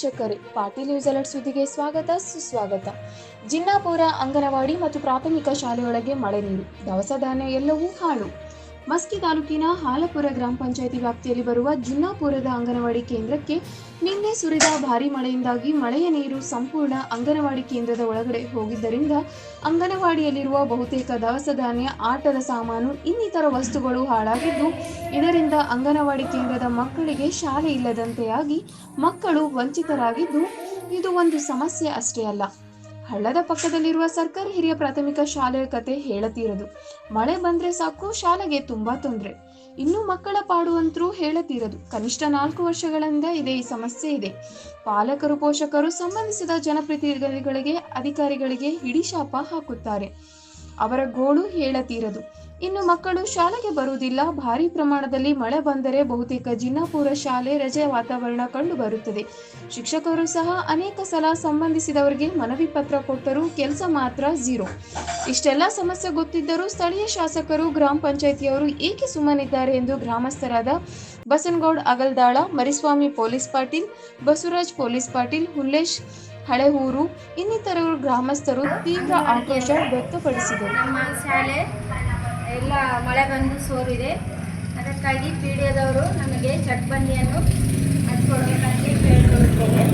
ವೀಕ್ಷಕರೇ, Patil news alert ಸುದ್ದಿಗೆ ಸ್ವಾಗತ ಸುಸ್ವಾಗತ. ಜಿನ್ನಾಪುರ ಅಂಗನವಾಡಿ ಮತ್ತು ಪ್ರಾಥಮಿಕ ಶಾಲೆಯೊಳಗೆ ಮಳೆ ನೀರು, ದವಸ ಧಾನ್ಯ ಎಲ್ಲವೂ ಹಾಳು. ಮಸ್ಕಿ ತಾಲೂಕಿನ ಹಾಲಪುರ ಗ್ರಾಮ ಪಂಚಾಯಿತಿ ವ್ಯಾಪ್ತಿಯಲ್ಲಿ ಬರುವ ಜಿನ್ನಾಪುರದ ಅಂಗನವಾಡಿ ಕೇಂದ್ರಕ್ಕೆ ನಿನ್ನೆ ಸುರಿದ ಭಾರೀ ಮಳೆಯಿಂದಾಗಿ ಮಳೆಯ ನೀರು ಸಂಪೂರ್ಣ ಅಂಗನವಾಡಿ ಕೇಂದ್ರದ ಒಳಗಡೆ ಹೋಗಿದ್ದರಿಂದ ಅಂಗನವಾಡಿಯಲ್ಲಿರುವ ಬಹುತೇಕ ದವಸ ಧಾನ್ಯ, ಆಟದ ಸಾಮಾನು, ಇನ್ನಿತರ ವಸ್ತುಗಳು ಹಾಳಾಗಿದ್ದು, ಇದರಿಂದ ಅಂಗನವಾಡಿ ಕೇಂದ್ರದ ಮಕ್ಕಳಿಗೆ ಶಾಲೆ ಇಲ್ಲದಂತೆಯಾಗಿ ಮಕ್ಕಳು ವಂಚಿತರಾಗಿದ್ದು, ಇದು ಒಂದು ಸಮಸ್ಯೆ ಅಷ್ಟೇ ಅಲ್ಲ. ಹಳ್ಳದ ಪಕ್ಕದಲ್ಲಿರುವ ಸರ್ಕಾರಿ ಹಿರಿಯ ಪ್ರಾಥಮಿಕ ಶಾಲೆಯ ಕತೆ ಹೇಳತೀರದು. ಮಳೆ ಬಂದ್ರೆ ಸಾಕು ಶಾಲೆಗೆ ತುಂಬಾ ತೊಂದರೆ. ಇನ್ನು ಮಕ್ಕಳ ಪಾಡು ಅಂತರೂ ಹೇಳತೀರದು. ಕನಿಷ್ಠ 4 ವರ್ಷಗಳಿಂದ ಈ ಸಮಸ್ಯೆ ಇದೆ. ಪಾಲಕರು, ಪೋಷಕರು ಸಂಬಂಧಿಸಿದ ಜನಪ್ರತಿನಿಧಿಗಳಿಗೆ, ಅಧಿಕಾರಿಗಳಿಗೆ ಹಿಡಿಶಾಪ ಹಾಕುತ್ತಾರೆ. ಅವರ ಗೋಳು ಹೇಳತೀರದು. ಇನ್ನು ಮಕ್ಕಳು ಶಾಲೆಗೆ ಬರುವುದಿಲ್ಲ. ಭಾರೀ ಪ್ರಮಾಣದಲ್ಲಿ ಮಳೆ ಬಂದರೆ ಬಹುತೇಕ ಜಿನ್ನಾಪುರ ಶಾಲೆ ರಜೆಯ ವಾತಾವರಣ ಕಂಡು ಬರುತ್ತದೆ. ಶಿಕ್ಷಕರು ಸಹ ಅನೇಕ ಸಲ ಸಂಬಂಧಿಸಿದವರಿಗೆ ಮನವಿ ಪತ್ರ ಕೊಟ್ಟರೂ ಕೆಲಸ ಮಾತ್ರ ಝೀರೋ. ಇಷ್ಟೆಲ್ಲ ಸಮಸ್ಯೆ ಗೊತ್ತಿದ್ದರೂ ಸ್ಥಳೀಯ ಶಾಸಕರು, ಗ್ರಾಮ ಪಂಚಾಯಿತಿಯವರು ಏಕೆ ಸುಮ್ಮನಿದ್ದಾರೆ ಎಂದು ಗ್ರಾಮಸ್ಥರಾದ ಬಸನಗೌಡ ಅಗಲ್ದಾಳ, ಮರಿಸ್ವಾಮಿ ಪೊಲೀಸ್ ಪಾಟೀಲ್, ಬಸವರಾಜ್ ಪೊಲೀಸ್ ಪಾಟೀಲ್, ಹುಲ್ಲೇಶ್ ಹಳೆಹೂರು ಇನ್ನಿತರರು ಗ್ರಾಮಸ್ಥರು ತೀವ್ರ ಆಕ್ರೋಶ ವ್ಯಕ್ತಪಡಿಸಿದರು. ನಮ್ಮ ಶಾಲೆ ಎಲ್ಲ ಮಳೆ ಬಂದು ಸೋರಿದೆ. ಅದಕ್ಕಾಗಿ ಪಿಡಿಒದವರು ನಮಗೆ ಚಟ್ಬಂದಿಯನ್ನು ಹಚ್ಕೊಡ್ಬೇಕಂತ ಕೇಳ್ಕೊಳ್ತೇವೆ.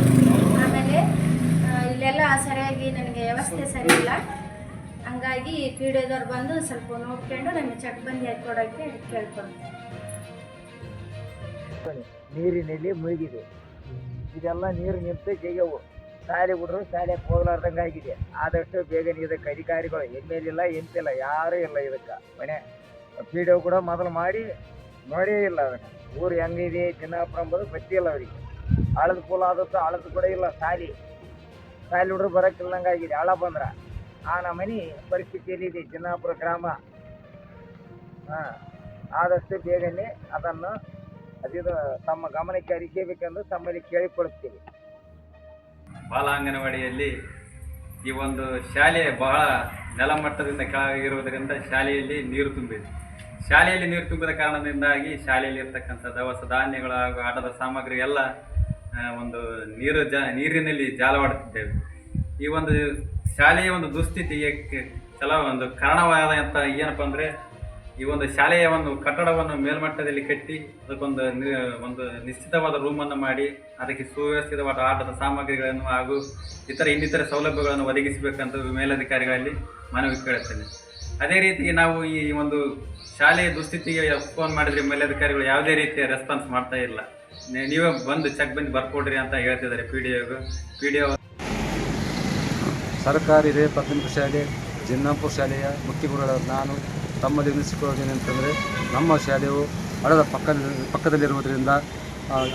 ಆಮೇಲೆ ಇಲ್ಲೆಲ್ಲ ಸರಿಯಾಗಿ ನನಗೆ ವ್ಯವಸ್ಥೆ ಸರಿ ಇಲ್ಲ. ಹಂಗಾಗಿ ಪಿಡಿಒದವ್ರು ಬಂದು ಸ್ವಲ್ಪ ನೋಡ್ಕೊಂಡು ನಮಗೆ ಚಟ್ಬಂದಿ ಹಚ್ಕೊಡೋಕ್ಕೆ ಕೇಳ್ಕೊಳ್ತೇವೆ. ನೀರಿನಲ್ಲಿ ಮುಳುಗಿದೆ. ಇದೆಲ್ಲ ನೀರು ನಿಂತು ಜಗ್ಗವು. ಶಾಲೆ ಬಿಡ್ರು ಶಾಲೆಗೆ ಹೋಗ್ಲಾರ್ದಂಗೆ ಆಗಿದೆ. ಆದಷ್ಟು ಬೇಗನೆ ಇದಕ್ಕೆ ಅಧಿಕಾರಿಗಳು ಇಲ್ಲ ಎಂತಿಲ್ಲ, ಯಾರೂ ಇಲ್ಲ. ಇದಕ್ಕೆ ಮನೆ ಪಿ.ಡಿ.ಒ ಕೂಡ ಮೊದಲು ಮಾಡಿ ನೋಡೇ ಇಲ್ಲ. ಅದನ್ನು ಊರು ಹೆಂಗಿದೆ ಜಿನ್ನಾಪುರ ಅಂಬೋದು ಗೊತ್ತಿಲ್ಲ ಅವರಿಗೆ. ಆಳದ ಪೂಲ ಆದಷ್ಟು ಆಳದ ಕೂಡ ಇಲ್ಲ. ಶಾಲೆ ಹುಡ್ರು ಬರೋಕ್ಕಿಲ್ಲಂಗೆ ಆಗಿದೆ. ಆಳ ಬಂದ್ರೆ ಆ ನಮ್ಮನೆ ಪರಿಸ್ಥಿತಿಯಲ್ಲಿದೆ ಜಿನ್ನಾಪುರ ಗ್ರಾಮ. ಆದಷ್ಟು ಬೇಗನೆ ಅದನ್ನು ತಮ್ಮ ಗಮನಕ್ಕೆ ಹರಿಸಬೇಕೆಂದು ತಮ್ಮಲ್ಲಿ ಕೇಳಿಕೊಳ್ಳುತ್ತೇವೆ. ಬಾಲಾಂಗನವಾಡಿಯಲ್ಲಿ ಈ ಒಂದು ಶಾಲೆ ಬಹಳ ನೆಲಮಟ್ಟದಿಂದ ಕೆಳಗಿರುವುದರಿಂದ ಶಾಲೆಯಲ್ಲಿ ನೀರು ತುಂಬಿದೆ. ಶಾಲೆಯಲ್ಲಿ ನೀರು ತುಂಬಿದ ಕಾರಣದಿಂದಾಗಿ ಶಾಲೆಯಲ್ಲಿ ಇರ್ತಕ್ಕಂಥ ದವಸ ಧಾನ್ಯಗಳು ಹಾಗೂ ಆಟದ ಸಾಮಗ್ರಿ ಎಲ್ಲ ಒಂದು ನೀರಿನಲ್ಲಿ ಜಾಲವಾಡುತ್ತಿದ್ದೇವೆ. ಈ ಒಂದು ಶಾಲೆಯ ಒಂದು ದುಸ್ಥಿತಿಗೆ ಒಂದು ಕಾರಣವಾದಂಥ ಏನಪ್ಪ ಅಂದರೆ, ಈ ಒಂದು ಶಾಲೆಯ ಒಂದು ಕಟ್ಟಡವನ್ನು ಮೇಲ್ಮಟ್ಟದಲ್ಲಿ ಕಟ್ಟಿ ಅದಕ್ಕೊಂದು ನಿಶ್ಚಿತವಾದ ರೂಮನ್ನು ಮಾಡಿ ಅದಕ್ಕೆ ಸುವ್ಯವಸ್ಥಿತವಾದ ಆಟದ ಸಾಮಗ್ರಿಗಳನ್ನು ಹಾಗೂ ಇನ್ನಿತರ ಸೌಲಭ್ಯಗಳನ್ನು ಒದಗಿಸಬೇಕಂತ ಮೇಲಧಿಕಾರಿಗಳಲ್ಲಿ ಮನವಿ ಕೇಳುತ್ತೇನೆ. ಅದೇ ರೀತಿ ನಾವು ಈ ಒಂದು ಶಾಲೆಯ ದುಸ್ಥಿತಿಗೆ ಫೋನ್ ಮಾಡಿದರೆ ಮೇಲಧಿಕಾರಿಗಳು ಯಾವುದೇ ರೀತಿಯ ರೆಸ್ಪಾನ್ಸ್ ಮಾಡ್ತಾ ಇಲ್ಲ. ನೀವೇ ಬಂದು ಚೆಕ್ ಬಂದು ಬರ್ಕೊಡ್ರಿ ಅಂತ ಹೇಳ್ತಿದ್ದಾರೆ ಪಿಡಿಒ. ಸರ್ಕಾರಿ ಹಿರಿಯ ಪ್ರಾಥಮಿಕ ಶಾಲೆ ಜಿನ್ನಾಪುರ ಶಾಲೆಯ ಮುಖ್ಯ ಗುರುಗಳಾದ ನಾನು ತಮ್ಮಲ್ಲಿ ವಿನಿಸಿಕೊಳ್ಳೋದೇನೆಂತಂದರೆ, ನಮ್ಮ ಶಾಲೆಯು ಹಳ್ಳದ ಪಕ್ಕದಲ್ಲಿರುವುದರಿಂದ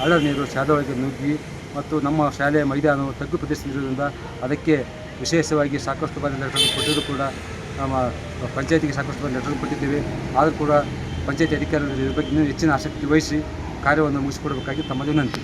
ಹಳ್ಳದ ನೀರು ಶಾಲೆ ಒಳಗೆ ನುಗ್ಗಿ ಮತ್ತು ನಮ್ಮ ಶಾಲೆಯ ಮೈದಾನವು ತಗ್ಗು ಪ್ರದೇಶದಲ್ಲಿರುವುದರಿಂದ ಅದಕ್ಕೆ ವಿಶೇಷವಾಗಿ ಸಾಕಷ್ಟು ಬಾರಿ ಲೆಟರ್ ಕೊಟ್ಟಿದ್ದು ಕೂಡ ನಮ್ಮ ಪಂಚಾಯತಿಗೆ ಸಾಕಷ್ಟು ಬಾರಿ ಲೆಟರ್ ಕೊಟ್ಟಿದ್ದೇವೆ. ಆದರೂ ಕೂಡ ಪಂಚಾಯತಿ ಅಧಿಕಾರಿಗಳು ಇದರ ಬಗ್ಗೆ ಇನ್ನೂ ಹೆಚ್ಚಿನ ಆಸಕ್ತಿ ವಹಿಸಿ ಕಾರ್ಯವನ್ನು ಮುಗಿಸಿಕೊಡಬೇಕಾಗಿ ತಮ್ಮಲ್ಲಿ ವಿನಂತಿ.